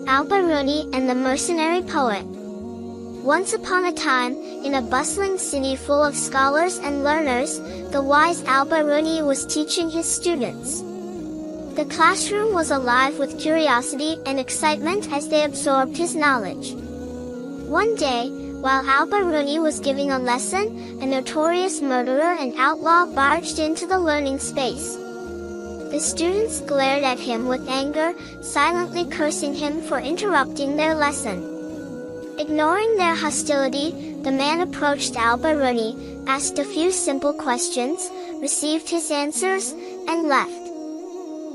Al-Biruni and the Mercenary Poet. Once upon a time, in a bustling city full of scholars and learners, the wise Al-Biruni was teaching his students. The classroom was alive with curiosity and excitement as they absorbed his knowledge. One day, while Al-Biruni was giving a lesson, a notorious murderer and outlaw barged into the learning space. The students glared at him with anger, silently cursing him for interrupting their lesson. Ignoring their hostility, the man approached Al-Biruni, asked a few simple questions, received his answers, and left.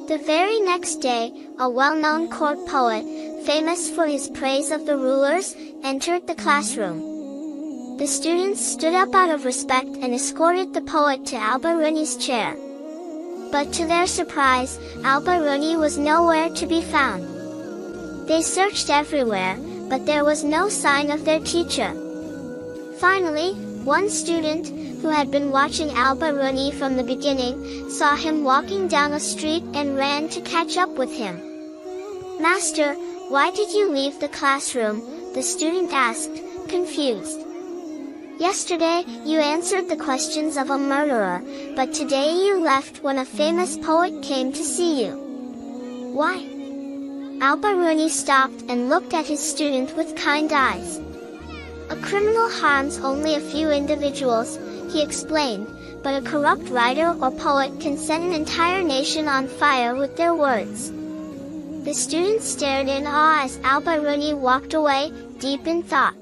The very next day, a well-known court poet, famous for his praise of the rulers, entered the classroom. The students stood up out of respect and escorted the poet to Al-Biruni's chair. But to their surprise, Al-Biruni was nowhere to be found. They searched everywhere, but there was no sign of their teacher. Finally, one student, who had been watching Al-Biruni from the beginning, saw him walking down a street and ran to catch up with him. "Master, why did you leave the classroom?" the student asked, confused. "Yesterday, you answered the questions of a murderer, but today you left when a famous poet came to see you. Why?" Al-Biruni stopped and looked at his student with kind eyes. "A criminal harms only a few individuals," he explained, "but a corrupt writer or poet can set an entire nation on fire with their words." The students stared in awe as Al-Biruni walked away, deep in thought.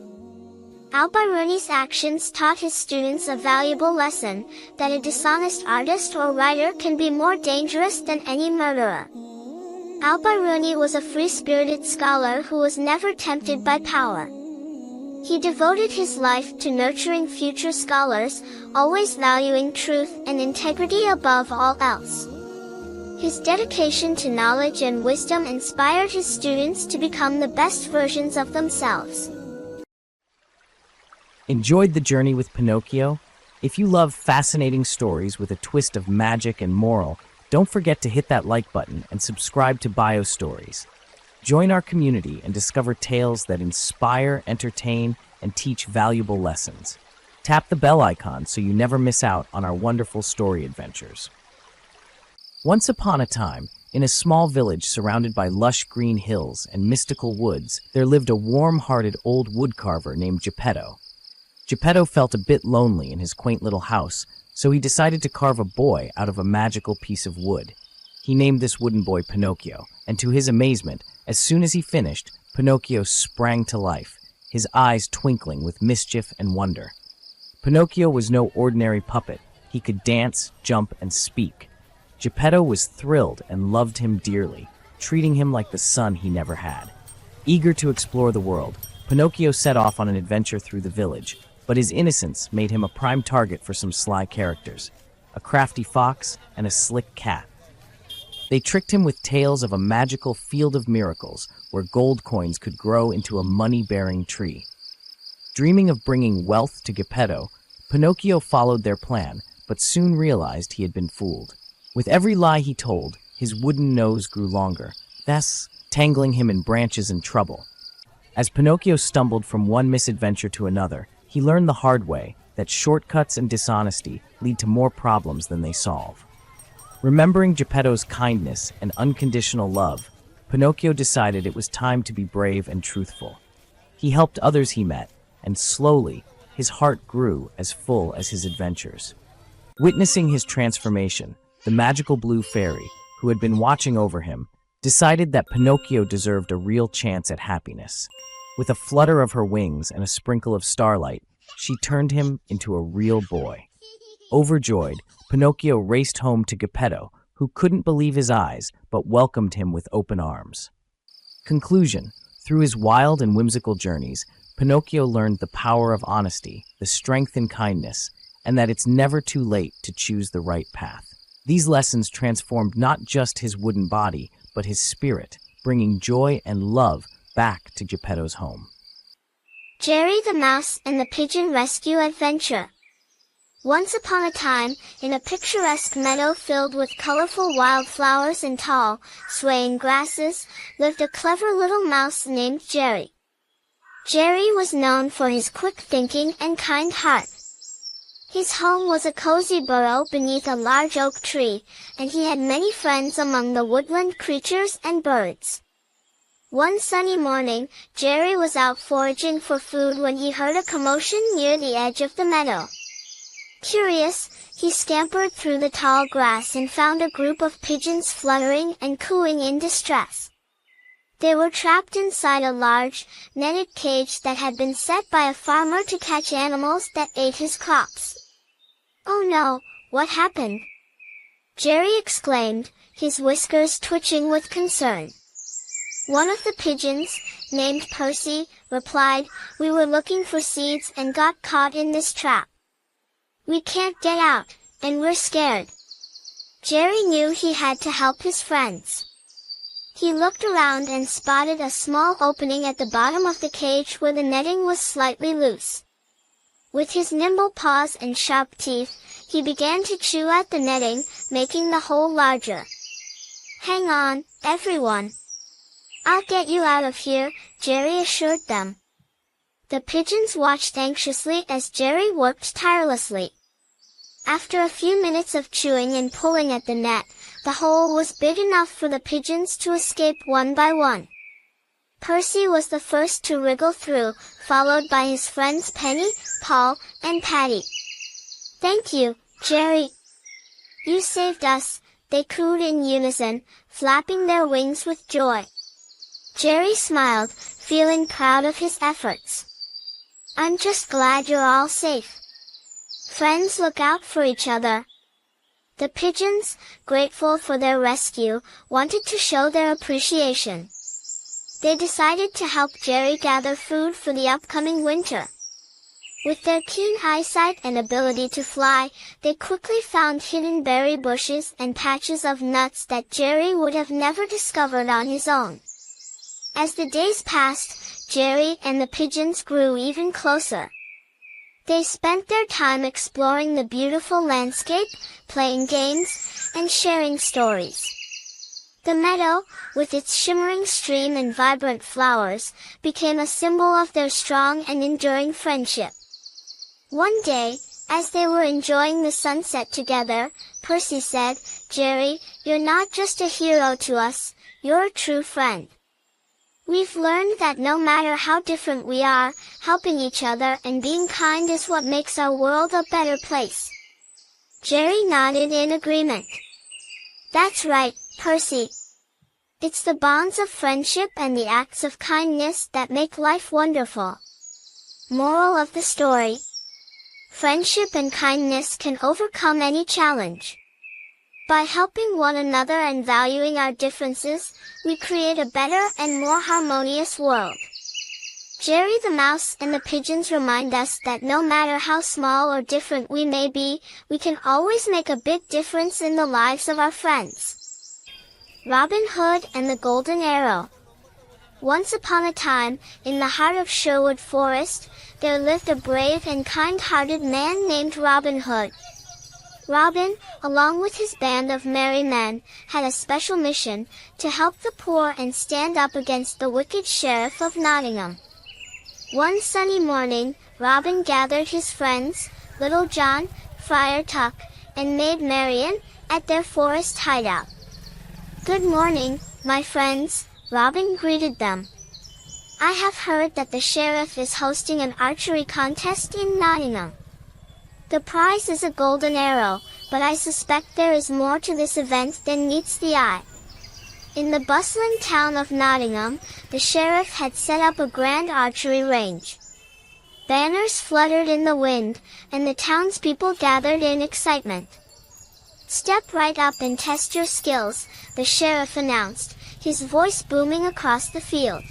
Al-Biruni's actions taught his students a valuable lesson, that a dishonest artist or writer can be more dangerous than any murderer. Al-Biruni was a free-spirited scholar who was never tempted by power. He devoted his life to nurturing future scholars, always valuing truth and integrity above all else. His dedication to knowledge and wisdom inspired his students to become the best versions of themselves. Enjoyed the journey with Pinocchio? If you love fascinating stories with a twist of magic and moral, don't forget to hit that like button and subscribe to Bio Stories. Join our community and discover tales that inspire, entertain, and teach valuable lessons. Tap the bell icon so you never miss out on our wonderful story adventures. Once upon a time, in a small village surrounded by lush green hills and mystical woods, there lived a warm-hearted old woodcarver named Geppetto. Geppetto felt a bit lonely in his quaint little house, so he decided to carve a boy out of a magical piece of wood. He named this wooden boy Pinocchio, and to his amazement, as soon as he finished, Pinocchio sprang to life, his eyes twinkling with mischief and wonder. Pinocchio was no ordinary puppet. He could dance, jump, and speak. Geppetto was thrilled and loved him dearly, treating him like the son he never had. Eager to explore the world, Pinocchio set off on an adventure through the village, but his innocence made him a prime target for some sly characters, a crafty fox and a slick cat. They tricked him with tales of a magical field of miracles where gold coins could grow into a money-bearing tree. Dreaming of bringing wealth to Geppetto, Pinocchio followed their plan, but soon realized he had been fooled. With every lie he told, his wooden nose grew longer, thus tangling him in branches and trouble. As Pinocchio stumbled from one misadventure to another, he learned the hard way that shortcuts and dishonesty lead to more problems than they solve. Remembering Geppetto's kindness and unconditional love, Pinocchio decided it was time to be brave and truthful. He helped others he met, and slowly, his heart grew as full as his adventures. Witnessing his transformation, the magical blue fairy, who had been watching over him, decided that Pinocchio deserved a real chance at happiness. With a flutter of her wings and a sprinkle of starlight, she turned him into a real boy. Overjoyed, Pinocchio raced home to Geppetto, who couldn't believe his eyes but welcomed him with open arms. Conclusion: through his wild and whimsical journeys, Pinocchio learned the power of honesty, the strength in kindness, and that it's never too late to choose the right path. These lessons transformed not just his wooden body, but his spirit, bringing joy and love back to Geppetto's home. Jerry the Mouse and the Pigeon Rescue Adventure. Once upon a time, in a picturesque meadow filled with colorful wildflowers and tall, swaying grasses, lived a clever little mouse named Jerry. Jerry was known for his quick thinking and kind heart. His home was a cozy burrow beneath a large oak tree, and he had many friends among the woodland creatures and birds. One sunny morning, Jerry was out foraging for food when he heard a commotion near the edge of the meadow. Curious, he scampered through the tall grass and found a group of pigeons fluttering and cooing in distress. They were trapped inside a large, netted cage that had been set by a farmer to catch animals that ate his crops. "Oh no, what happened?" Jerry exclaimed, his whiskers twitching with concern. One of the pigeons, named Percy, replied, "We were looking for seeds and got caught in this trap. We can't get out, and we're scared." Jerry knew he had to help his friends. He looked around and spotted a small opening at the bottom of the cage where the netting was slightly loose. With his nimble paws and sharp teeth, he began to chew at the netting, making the hole larger. "Hang on, everyone. I'll get you out of here," Jerry assured them. The pigeons watched anxiously as Jerry worked tirelessly. After a few minutes of chewing and pulling at the net, the hole was big enough for the pigeons to escape one by one. Percy was the first to wriggle through, followed by his friends Penny, Paul, and Patty. "Thank you, Jerry. You saved us," they cooed in unison, flapping their wings with joy. Jerry smiled, feeling proud of his efforts. "I'm just glad you're all safe. Friends look out for each other." The pigeons, grateful for their rescue, wanted to show their appreciation. They decided to help Jerry gather food for the upcoming winter. With their keen eyesight and ability to fly, they quickly found hidden berry bushes and patches of nuts that Jerry would have never discovered on his own. As the days passed, Jerry and the pigeons grew even closer. They spent their time exploring the beautiful landscape, playing games, and sharing stories. The meadow, with its shimmering stream and vibrant flowers, became a symbol of their strong and enduring friendship. One day, as they were enjoying the sunset together, Percy said, "Jerry, you're not just a hero to us, you're a true friend. We've learned that no matter how different we are, helping each other and being kind is what makes our world a better place." Jerry nodded in agreement. "That's right, Percy. It's the bonds of friendship and the acts of kindness that make life wonderful." Moral of the story: friendship and kindness can overcome any challenge. By helping one another and valuing our differences, we create a better and more harmonious world. Jerry the mouse and the pigeons remind us that no matter how small or different we may be, we can always make a big difference in the lives of our friends. Robin Hood and the Golden Arrow. Once upon a time, in the heart of Sherwood Forest, there lived a brave and kind-hearted man named Robin Hood. Robin, along with his band of merry men, had a special mission, to help the poor and stand up against the wicked sheriff of Nottingham. One sunny morning, Robin gathered his friends, Little John, Friar Tuck, and Maid Marian, at their forest hideout. "Good morning, my friends," Robin greeted them. "I have heard that the sheriff is hosting an archery contest in Nottingham. The prize is a golden arrow, but I suspect there is more to this event than meets the eye." In the bustling town of Nottingham, the sheriff had set up a grand archery range. Banners fluttered in the wind, and the townspeople gathered in excitement. "Step right up and test your skills," the sheriff announced, his voice booming across the field.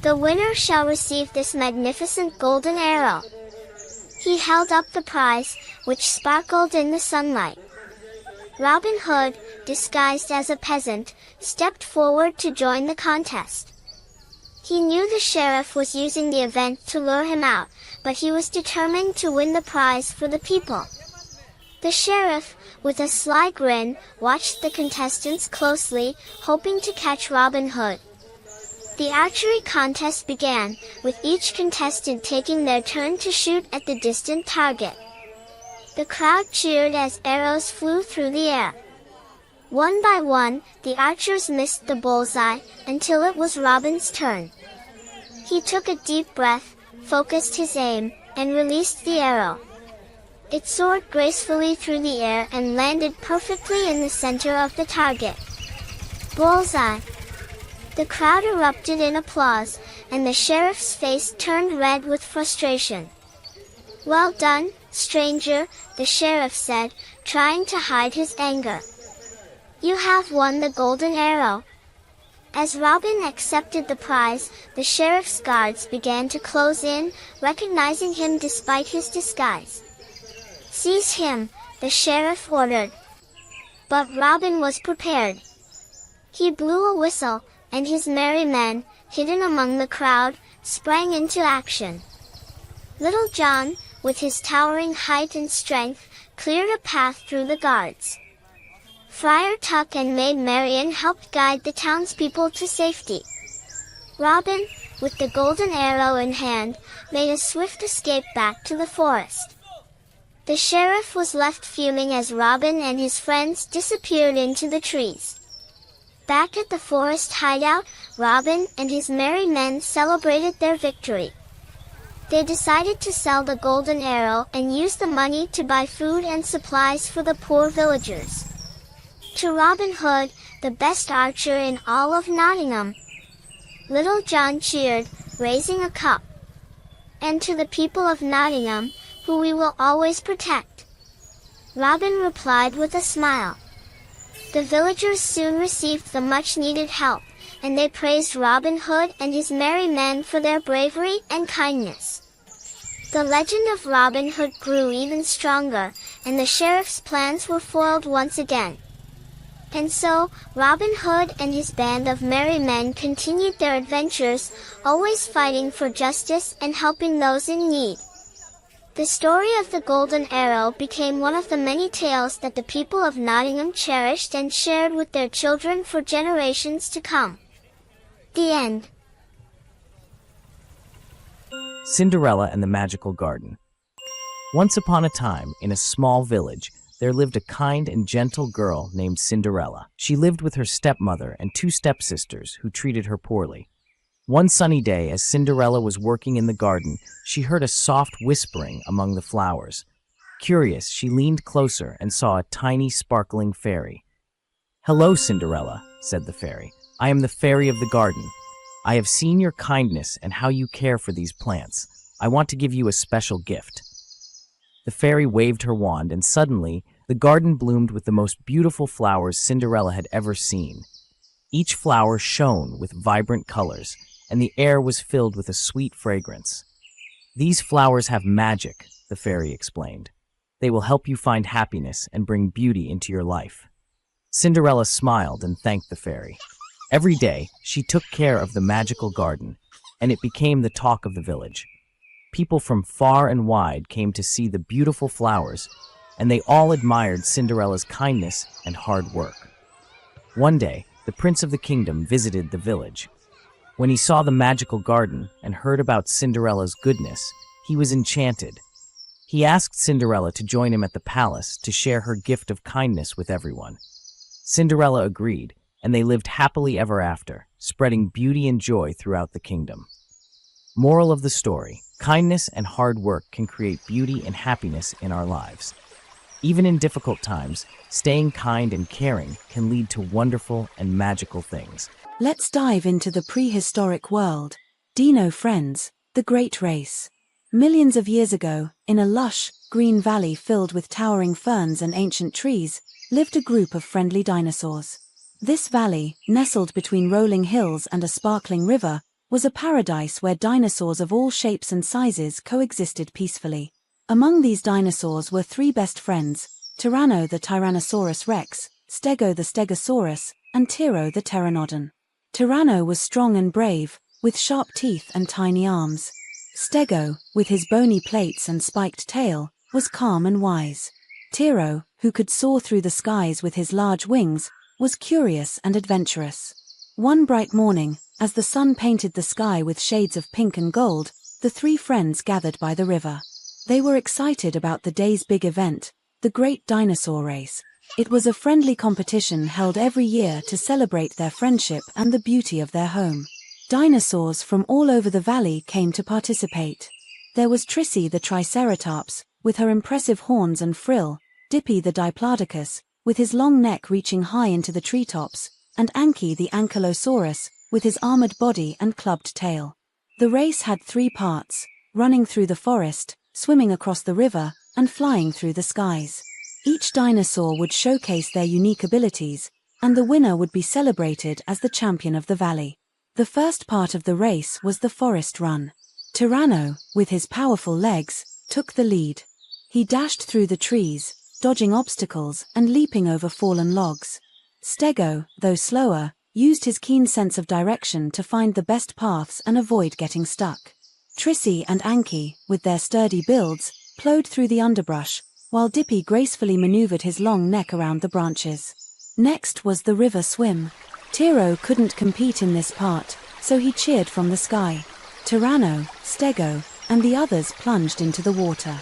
"The winner shall receive this magnificent golden arrow." He held up the prize, which sparkled in the sunlight. Robin Hood, disguised as a peasant, stepped forward to join the contest. He knew the sheriff was using the event to lure him out, but he was determined to win the prize for the people. The sheriff, with a sly grin, watched the contestants closely, hoping to catch Robin Hood. The archery contest began, with each contestant taking their turn to shoot at the distant target. The crowd cheered as arrows flew through the air. One by one, the archers missed the bullseye, until it was Robin's turn. He took a deep breath, focused his aim, and released the arrow. It soared gracefully through the air and landed perfectly in the center of the target. Bullseye! The crowd erupted in applause, and the sheriff's face turned red with frustration. "Well done, stranger," the sheriff said, trying to hide his anger. "You have won the golden arrow." As Robin accepted the prize, the sheriff's guards began to close in, recognizing him despite his disguise. "Seize him," the sheriff ordered. But Robin was prepared. He blew a whistle, and his merry men, hidden among the crowd, sprang into action. Little John, with his towering height and strength, cleared a path through the guards. Friar Tuck and Maid Marian helped guide the townspeople to safety. Robin, with the golden arrow in hand, made a swift escape back to the forest. The sheriff was left fuming as Robin and his friends disappeared into the trees. Back at the forest hideout, Robin and his merry men celebrated their victory. They decided to sell the golden arrow and use the money to buy food and supplies for the poor villagers. To Robin Hood, the best archer in all of Nottingham, Little John cheered, raising a cup. "And to the people of Nottingham, who we will always protect," Robin replied with a smile. The villagers soon received the much-needed help, and they praised Robin Hood and his merry men for their bravery and kindness. The legend of Robin Hood grew even stronger, and the sheriff's plans were foiled once again. And so, Robin Hood and his band of merry men continued their adventures, always fighting for justice and helping those in need. The story of the Golden Arrow became one of the many tales that the people of Nottingham cherished and shared with their children for generations to come. The end. Cinderella and the Magical Garden. Once upon a time, in a small village, there lived a kind and gentle girl named Cinderella. She lived with her stepmother and two stepsisters who treated her poorly. One sunny day, as Cinderella was working in the garden, she heard a soft whispering among the flowers. Curious, she leaned closer and saw a tiny, sparkling fairy. "Hello, Cinderella," said the fairy. "I am the fairy of the garden. I have seen your kindness and how you care for these plants. I want to give you a special gift." The fairy waved her wand, and suddenly, the garden bloomed with the most beautiful flowers Cinderella had ever seen. Each flower shone with vibrant colors, and the air was filled with a sweet fragrance. "These flowers have magic," the fairy explained. "They will help you find happiness and bring beauty into your life." Cinderella smiled and thanked the fairy. Every day, she took care of the magical garden, and it became the talk of the village. People from far and wide came to see the beautiful flowers, and they all admired Cinderella's kindness and hard work. One day, the prince of the kingdom visited the village. When he saw the magical garden and heard about Cinderella's goodness, he was enchanted. He asked Cinderella to join him at the palace to share her gift of kindness with everyone. Cinderella agreed, and they lived happily ever after, spreading beauty and joy throughout the kingdom. Moral of the story: kindness and hard work can create beauty and happiness in our lives. Even in difficult times, staying kind and caring can lead to wonderful and magical things. Let's dive into the prehistoric world. Dino friends, the Great Race. Millions of years ago, in a lush, green valley filled with towering ferns and ancient trees, lived a group of friendly dinosaurs. This valley, nestled between rolling hills and a sparkling river, was a paradise where dinosaurs of all shapes and sizes coexisted peacefully. Among these dinosaurs were three best friends: Tyranno the Tyrannosaurus rex, Stego the Stegosaurus, and Tiro the Pteranodon. Tyranno was strong and brave, with sharp teeth and tiny arms. Stego, with his bony plates and spiked tail, was calm and wise. Tiro, who could soar through the skies with his large wings, was curious and adventurous. One bright morning, as the sun painted the sky with shades of pink and gold, the three friends gathered by the river. They were excited about the day's big event, the Great Dinosaur Race. It was a friendly competition held every year to celebrate their friendship and the beauty of their home. Dinosaurs from all over the valley came to participate. There was Trissy the Triceratops, with her impressive horns and frill, Dippy the Diplodocus, with his long neck reaching high into the treetops, and Anki the Ankylosaurus, with his armored body and clubbed tail. The race had 3 parts: running through the forest, swimming across the river, and flying through the skies. Each dinosaur would showcase their unique abilities, and the winner would be celebrated as the champion of the valley. The first part of the race was the forest run. Tyranno, with his powerful legs, took the lead. He dashed through the trees, dodging obstacles and leaping over fallen logs. Stego, though slower, used his keen sense of direction to find the best paths and avoid getting stuck. Trissy and Anki, with their sturdy builds, plowed through the underbrush, while Dippy gracefully maneuvered his long neck around the branches. Next was the river swim. Tiro couldn't compete in this part, so he cheered from the sky. Tyranno, Stego, and the others plunged into the water.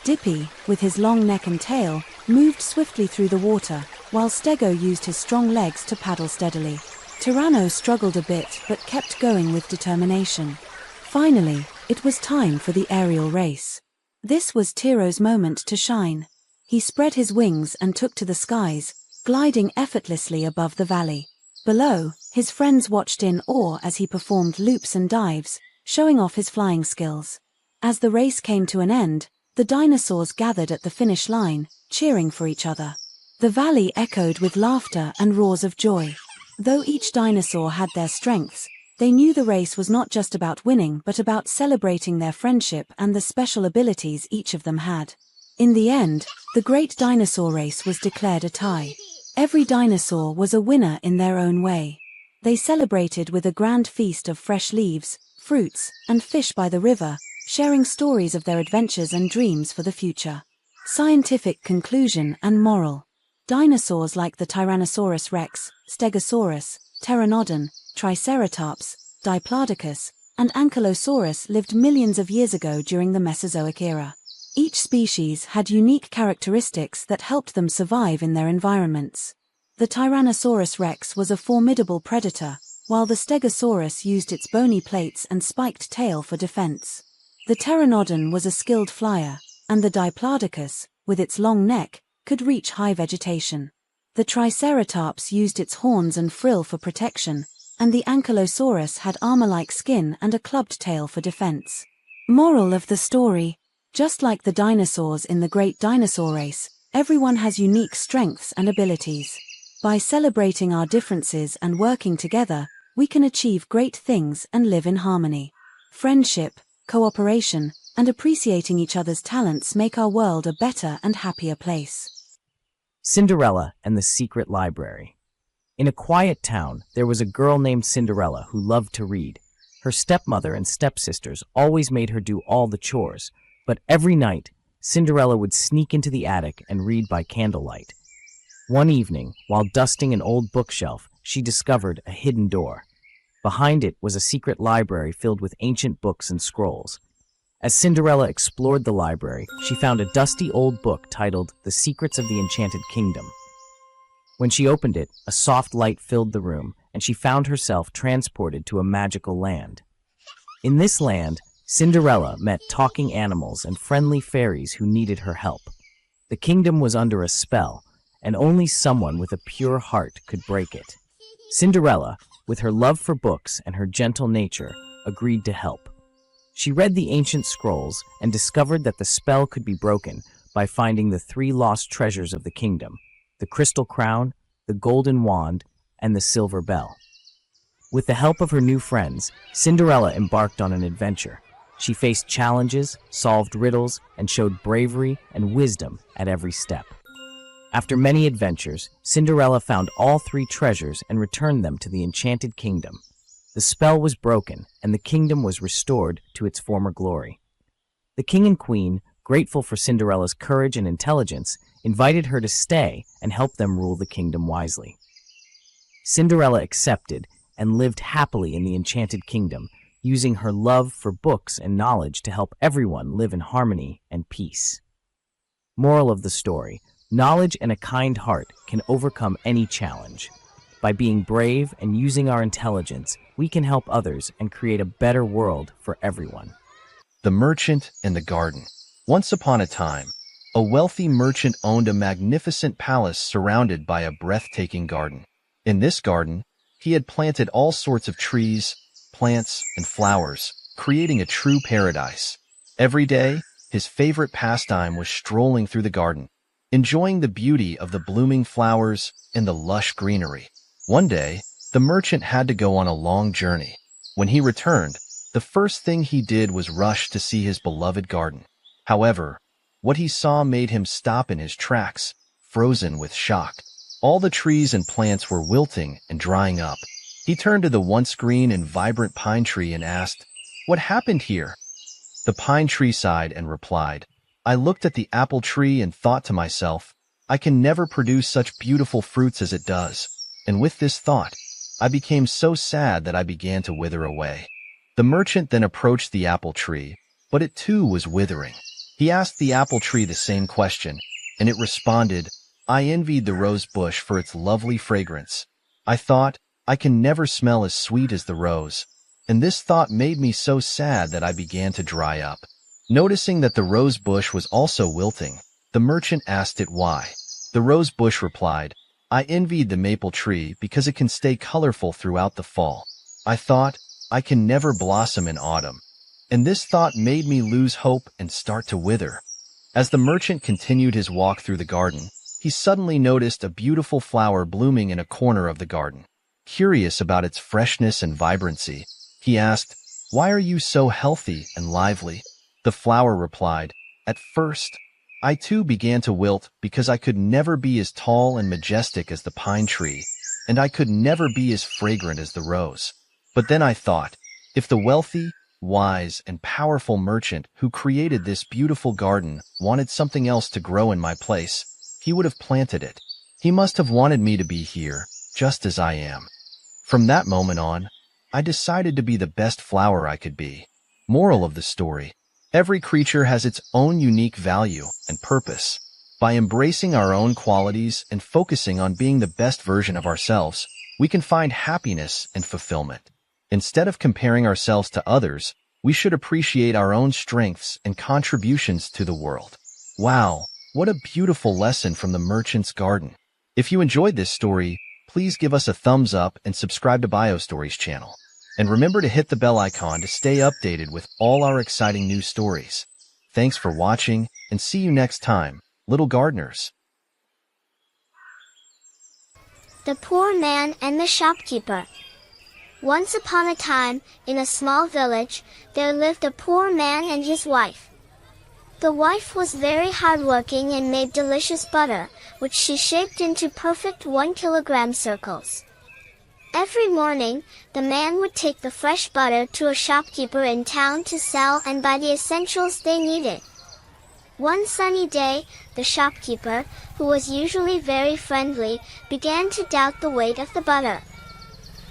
Dippy, with his long neck and tail, moved swiftly through the water, while Stego used his strong legs to paddle steadily. Tyranno struggled a bit but kept going with determination. Finally, it was time for the aerial race. This was Tiro's moment to shine. He spread his wings and took to the skies, gliding effortlessly above the valley. Below, his friends watched in awe as he performed loops and dives, showing off his flying skills. As the race came to an end, the dinosaurs gathered at the finish line, cheering for each other. The valley echoed with laughter and roars of joy. Though each dinosaur had their strengths, they knew the race was not just about winning but about celebrating their friendship and the special abilities each of them had. In the end, the Great Dinosaur Race was declared a tie. Every dinosaur was a winner in their own way. They celebrated with a grand feast of fresh leaves, fruits, and fish by the river, sharing stories of their adventures and dreams for the future. Scientific conclusion and moral. Dinosaurs like the Tyrannosaurus rex, Stegosaurus, Pteranodon, Triceratops, Diplodocus, and Ankylosaurus lived millions of years ago during the Mesozoic era. Each species had unique characteristics that helped them survive in their environments. The Tyrannosaurus rex was a formidable predator, while the Stegosaurus used its bony plates and spiked tail for defense. The Pteranodon was a skilled flyer, and the Diplodocus, with its long neck, could reach high vegetation. The Triceratops used its horns and frill for protection, and the Ankylosaurus had armor-like skin and a clubbed tail for defense. Moral of the story: just like the dinosaurs in the Great Dinosaur Race, everyone has unique strengths and abilities. By celebrating our differences and working together, we can achieve great things and live in harmony. Friendship, cooperation, and appreciating each other's talents make our world a better and happier place. Cinderella and the Secret Library. In a quiet town, there was a girl named Cinderella who loved to read. Her stepmother and stepsisters always made her do all the chores, but every night, Cinderella would sneak into the attic and read by candlelight. One evening, while dusting an old bookshelf, she discovered a hidden door. Behind it was a secret library filled with ancient books and scrolls. As Cinderella explored the library, she found a dusty old book titled The Secrets of the Enchanted Kingdom. When she opened it, a soft light filled the room, and she found herself transported to a magical land. In this land, Cinderella met talking animals and friendly fairies who needed her help. The kingdom was under a spell, and only someone with a pure heart could break it. Cinderella, with her love for books and her gentle nature, agreed to help. She read the ancient scrolls and discovered that the spell could be broken by finding the 3 lost treasures of the kingdom: the crystal crown, the golden wand, and the silver bell. With the help of her new friends, Cinderella embarked on an adventure. She faced challenges, solved riddles, and showed bravery and wisdom at every step. After many adventures, Cinderella found all 3 treasures and returned them to the Enchanted Kingdom. The spell was broken, and the kingdom was restored to its former glory. The king and queen, grateful for Cinderella's courage and intelligence, invited her to stay and help them rule the kingdom wisely. Cinderella accepted and lived happily in the enchanted kingdom, using her love for books and knowledge to help everyone live in harmony and peace. Moral of the story: knowledge and a kind heart can overcome any challenge. By being brave and using our intelligence, we can help others and create a better world for everyone. The Merchant and the Garden. Once upon a time, a wealthy merchant owned a magnificent palace surrounded by a breathtaking garden. In this garden, he had planted all sorts of trees, plants, and flowers, creating a true paradise. Every day, his favorite pastime was strolling through the garden, enjoying the beauty of the blooming flowers and the lush greenery. One day, the merchant had to go on a long journey. When he returned, the first thing he did was rush to see his beloved garden. However, what he saw made him stop in his tracks, frozen with shock. All the trees and plants were wilting and drying up. He turned to the once green and vibrant pine tree and asked, "What happened here?" The pine tree sighed and replied, "I looked at the apple tree and thought to myself, I can never produce such beautiful fruits as it does. And with this thought, I became so sad that I began to wither away." The merchant then approached the apple tree, but it too was withering. He asked the apple tree the same question, and it responded, "I envied the rose bush for its lovely fragrance. I thought, I can never smell as sweet as the rose. And this thought made me so sad that I began to dry up." Noticing that the rose bush was also wilting, the merchant asked it why. The rose bush replied, "I envied the maple tree because it can stay colorful throughout the fall. I thought, I can never blossom in autumn. And this thought made me lose hope and start to wither." As the merchant continued his walk through the garden, he suddenly noticed a beautiful flower blooming in a corner of the garden. Curious about its freshness and vibrancy, he asked, "Why are you so healthy and lively?" The flower replied, "At first, I too began to wilt because I could never be as tall and majestic as the pine tree, and I could never be as fragrant as the rose. But then I thought, if the wealthy, wise, and powerful merchant who created this beautiful garden wanted something else to grow in my place, he would have planted it. He must have wanted me to be here, just as I am. From that moment on, I decided to be the best flower I could be." Moral of the story: every creature has its own unique value and purpose. By embracing our own qualities and focusing on being the best version of ourselves, we can find happiness and fulfillment. Instead of comparing ourselves to others, we should appreciate our own strengths and contributions to the world. Wow, what a beautiful lesson from the merchant's garden. If you enjoyed this story, please give us a thumbs up and subscribe to BioStories channel. And remember to hit the bell icon to stay updated with all our exciting new stories. Thanks for watching, and see you next time, little gardeners. The Poor Man and the Shopkeeper. Once upon a time, in a small village, there lived a poor man and his wife. The wife was very hardworking and made delicious butter, which she shaped into perfect 1 kilogram circles. Every morning, the man would take the fresh butter to a shopkeeper in town to sell and buy the essentials they needed. One sunny day, the shopkeeper, who was usually very friendly, began to doubt the weight of the butter.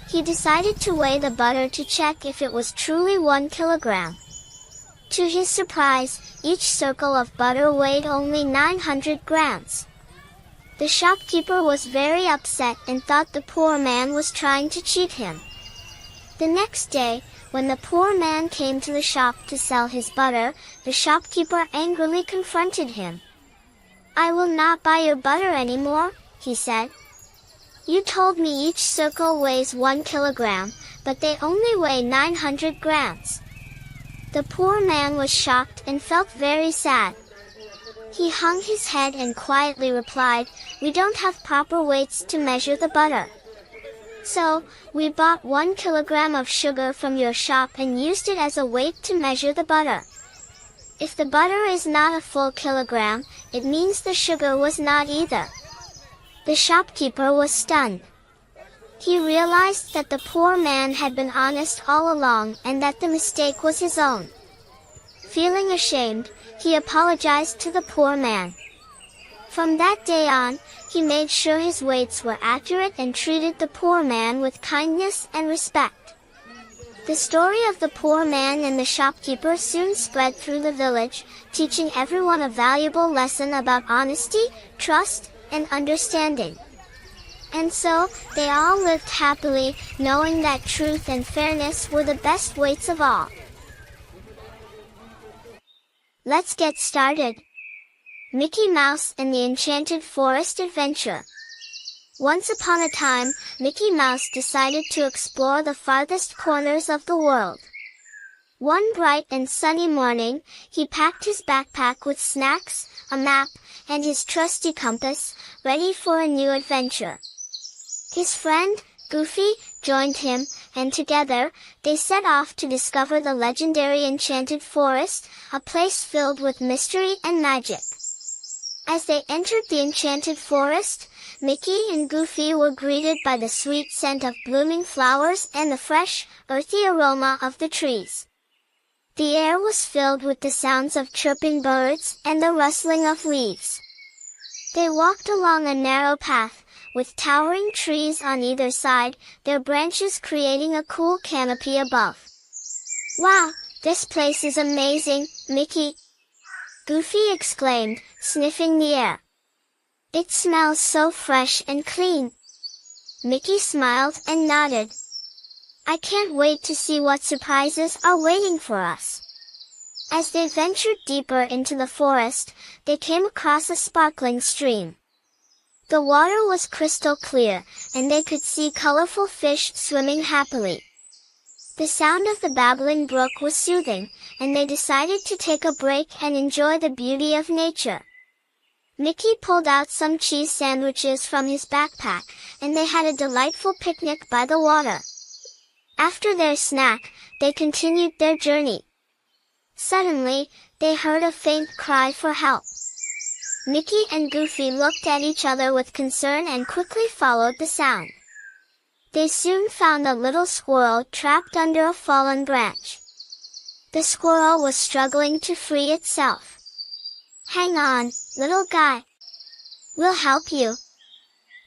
He decided to weigh the butter to check if it was truly 1 kilogram. To his surprise, each circle of butter weighed only 900 grams. The shopkeeper was very upset and thought the poor man was trying to cheat him. The next day, when the poor man came to the shop to sell his butter, the shopkeeper angrily confronted him. "I will not buy your butter anymore," he said. "You told me each circle weighs 1 kilogram, but they only weigh 900 grams. The poor man was shocked and felt very sad. He hung his head and quietly replied, "We don't have proper weights to measure the butter. So, we bought 1 kilogram of sugar from your shop and used it as a weight to measure the butter. If the butter is not a full kilogram, it means the sugar was not either." The shopkeeper was stunned. He realized that the poor man had been honest all along and that the mistake was his own. Feeling ashamed, he apologized to the poor man. From that day on, he made sure his weights were accurate and treated the poor man with kindness and respect. The story of the poor man and the shopkeeper soon spread through the village, teaching everyone a valuable lesson about honesty, trust, and understanding. And so, they all lived happily, knowing that truth and fairness were the best weights of all. Let's get started. Mickey Mouse and the Enchanted Forest Adventure. Once upon a time, Mickey Mouse decided to explore the farthest corners of the world. One bright and sunny morning, he packed his backpack with snacks, a map, and his trusty compass, ready for a new adventure. His friend, Goofy, joined him, and together, they set off to discover the legendary Enchanted Forest, a place filled with mystery and magic. As they entered the Enchanted Forest, Mickey and Goofy were greeted by the sweet scent of blooming flowers and the fresh, earthy aroma of the trees. The air was filled with the sounds of chirping birds and the rustling of leaves. They walked along a narrow path, with towering trees on either side, their branches creating a cool canopy above. "Wow, this place is amazing, Mickey!" Goofy exclaimed, sniffing the air. "It smells so fresh and clean." Mickey smiled and nodded. "I can't wait to see what surprises are waiting for us." As they ventured deeper into the forest, they came across a sparkling stream. The water was crystal clear, and they could see colorful fish swimming happily. The sound of the babbling brook was soothing, and they decided to take a break and enjoy the beauty of nature. Mickey pulled out some cheese sandwiches from his backpack, and they had a delightful picnic by the water. After their snack, they continued their journey. Suddenly, they heard a faint cry for help. Mickey and Goofy looked at each other with concern and quickly followed the sound. They soon found a little squirrel trapped under a fallen branch. The squirrel was struggling to free itself. "Hang on, little guy. We'll help you,"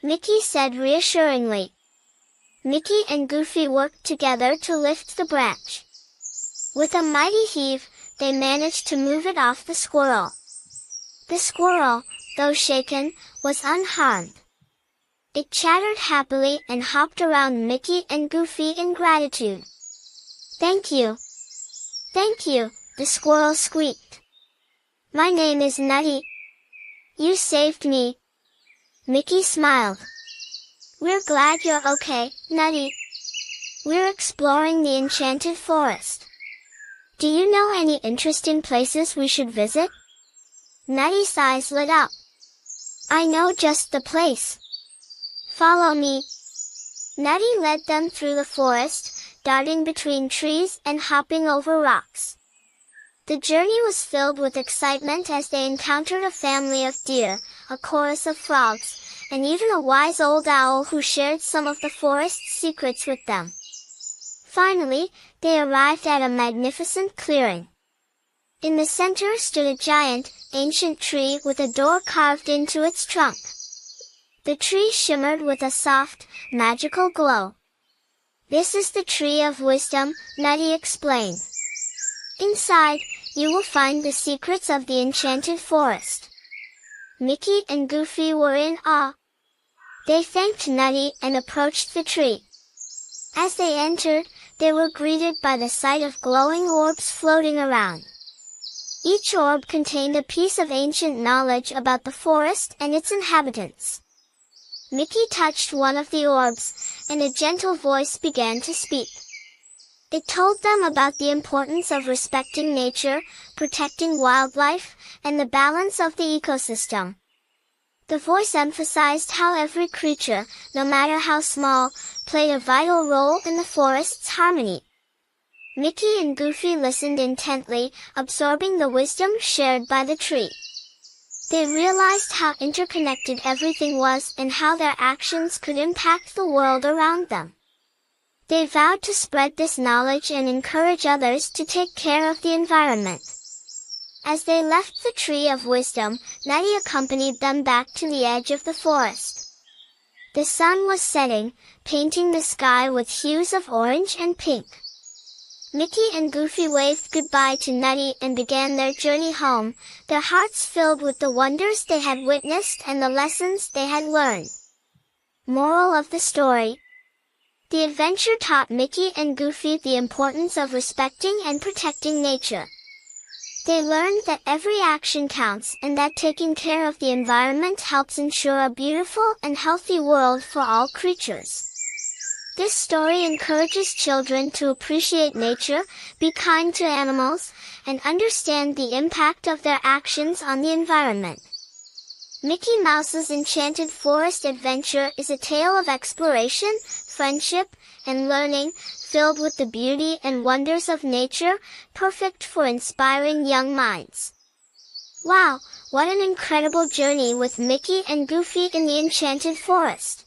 Mickey said reassuringly. Mickey and Goofy worked together to lift the branch. With a mighty heave, they managed to move it off the squirrel. The squirrel, though shaken, was unharmed. It chattered happily and hopped around Mickey and Goofy in gratitude. "Thank you. Thank you," the squirrel squeaked. "My name is Nutty. You saved me." Mickey smiled. "We're glad you're okay, Nutty. We're exploring the Enchanted Forest. Do you know any interesting places we should visit?" Nutty's eyes lit up. "I know just the place. Follow me." Nutty led them through the forest, darting between trees and hopping over rocks. The journey was filled with excitement as they encountered a family of deer, a chorus of frogs, and even a wise old owl who shared some of the forest's secrets with them. Finally, they arrived at a magnificent clearing. In the center stood a giant, ancient tree with a door carved into its trunk. The tree shimmered with a soft, magical glow. "This is the Tree of Wisdom," Nutty explained. "Inside, you will find the secrets of the Enchanted Forest." Mickey and Goofy were in awe. They thanked Nutty and approached the tree. As they entered, they were greeted by the sight of glowing orbs floating around. Each orb contained a piece of ancient knowledge about the forest and its inhabitants. Mickey touched one of the orbs, and a gentle voice began to speak. It told them about the importance of respecting nature, protecting wildlife, and the balance of the ecosystem. The voice emphasized how every creature, no matter how small, played a vital role in the forest's harmony. Mickey and Goofy listened intently, absorbing the wisdom shared by the tree. They realized how interconnected everything was and how their actions could impact the world around them. They vowed to spread this knowledge and encourage others to take care of the environment. As they left the Tree of Wisdom, Nutty accompanied them back to the edge of the forest. The sun was setting, painting the sky with hues of orange and pink. Mickey and Goofy waved goodbye to Nutty and began their journey home, their hearts filled with the wonders they had witnessed and the lessons they had learned. Moral of the story: the adventure taught Mickey and Goofy the importance of respecting and protecting nature. They learned that every action counts and that taking care of the environment helps ensure a beautiful and healthy world for all creatures. This story encourages children to appreciate nature, be kind to animals, and understand the impact of their actions on the environment. Mickey Mouse's Enchanted Forest Adventure is a tale of exploration, friendship, and learning, filled with the beauty and wonders of nature, perfect for inspiring young minds. Wow, what an incredible journey with Mickey and Goofy in the Enchanted Forest!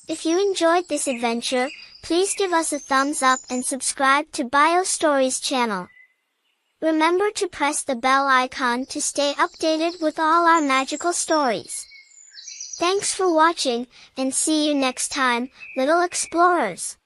If you enjoyed this adventure, please give us a thumbs up and subscribe to Bio Stories channel. Remember to press the bell icon to stay updated with all our magical stories. Thanks for watching, and see you next time, little explorers!